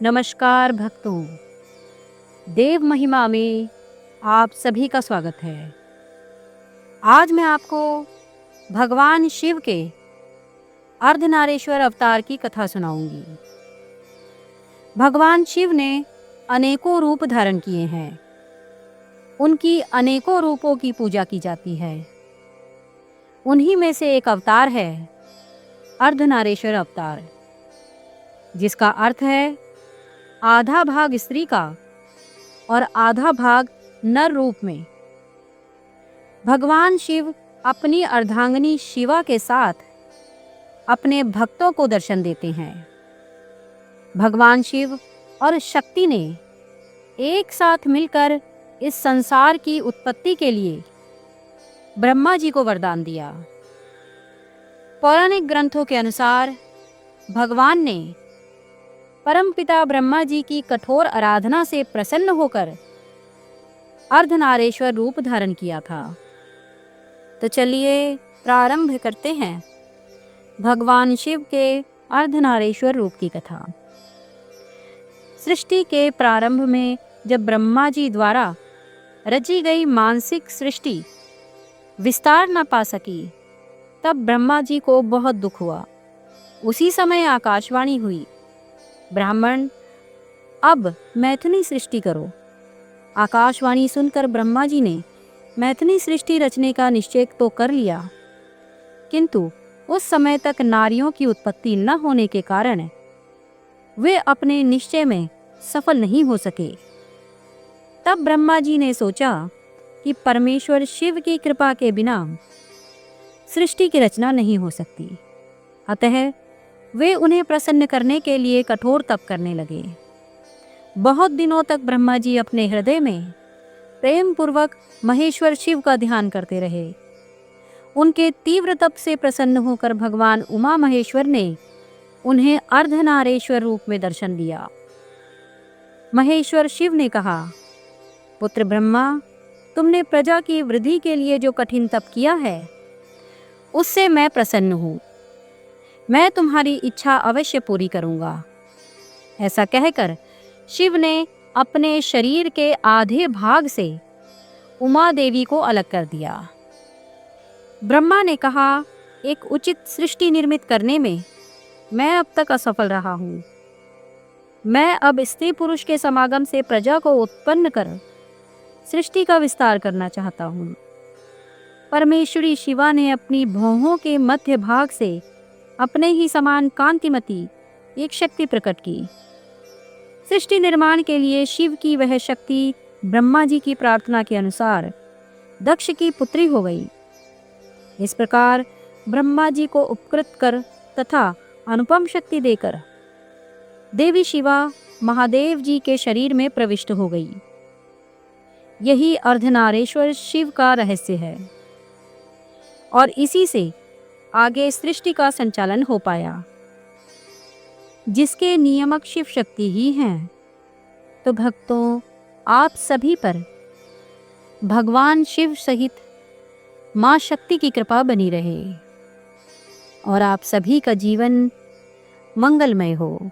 नमस्कार भक्तों, देव महिमा में आप सभी का स्वागत है। आज मैं आपको भगवान शिव के अर्धनारीश्वर अवतार की कथा सुनाऊंगी। भगवान शिव ने अनेकों रूप धारण किए हैं। उनकी अनेकों रूपों की पूजा की जाती है। उन्हीं में से एक अवतार है अर्धनारीश्वर अवतार, जिसका अर्थ है आधा भाग स्त्री का और आधा भाग नर रूप में। भगवान शिव अपनी अर्धांगिनी शिवा के साथ अपने भक्तों को दर्शन देते हैं। भगवान शिव और शक्ति ने एक साथ मिलकर इस संसार की उत्पत्ति के लिए ब्रह्मा जी को वरदान दिया। पौराणिक ग्रंथों के अनुसार भगवान ने परमपिता ब्रह्मा जी की कठोर आराधना से प्रसन्न होकर अर्धनारीश्वर रूप धारण किया था। तो चलिए प्रारंभ करते हैं भगवान शिव के अर्धनारीश्वर रूप की कथा। सृष्टि के प्रारंभ में जब ब्रह्मा जी द्वारा रची गई मानसिक सृष्टि विस्तार न पा सकी, तब ब्रह्मा जी को बहुत दुख हुआ। उसी समय आकाशवाणी हुई, ब्राह्मण अब मैथुनी सृष्टि करो। आकाशवाणी सुनकर ब्रह्मा जी ने मैथुनी सृष्टि रचने का निश्चय तो कर लिया, किंतु उस समय तक नारियों की उत्पत्ति न होने के कारण वे अपने निश्चय में सफल नहीं हो सके। तब ब्रह्मा जी ने सोचा कि परमेश्वर शिव की कृपा के बिना सृष्टि की रचना नहीं हो सकती। अतः वे उन्हें प्रसन्न करने के लिए कठोर तप करने लगे। बहुत दिनों तक ब्रह्मा जी अपने हृदय में प्रेम पूर्वक महेश्वर शिव का ध्यान करते रहे। उनके तीव्र तप से प्रसन्न होकर भगवान उमा महेश्वर ने उन्हें अर्धनारीश्वर रूप में दर्शन दिया। महेश्वर शिव ने कहा, पुत्र ब्रह्मा, तुमने प्रजा की वृद्धि के लिए जो कठिन तप किया है, उससे मैं प्रसन्न हूँ। मैं तुम्हारी इच्छा अवश्य पूरी करूँगा। ऐसा कहकर शिव ने अपने शरीर के आधे भाग से उमा देवी को अलग कर दिया। ब्रह्मा ने कहा, एक उचित सृष्टि निर्मित करने में मैं अब तक असफल रहा हूँ। मैं अब स्त्री पुरुष के समागम से प्रजा को उत्पन्न कर सृष्टि का विस्तार करना चाहता हूँ। परमेश्वरी शिवा ने अपनी भौहों के मध्य भाग से अपने ही समान कांतिमती एक शक्ति प्रकट की। सृष्टि निर्माण के लिए शिव की वह शक्ति ब्रह्मा जी की प्रार्थना के अनुसार दक्ष की पुत्री हो गई। इस प्रकार ब्रह्मा जी को उपकृत कर तथा अनुपम शक्ति देकर देवी शिवा महादेव जी के शरीर में प्रविष्ट हो गई। यही अर्धनारीश्वर शिव का रहस्य है और इसी से आगे सृष्टि का संचालन हो पाया, जिसके नियामक शिव शक्ति ही हैं। तो भक्तों, आप सभी पर भगवान शिव सहित माँ शक्ति की कृपा बनी रहे और आप सभी का जीवन मंगलमय हो।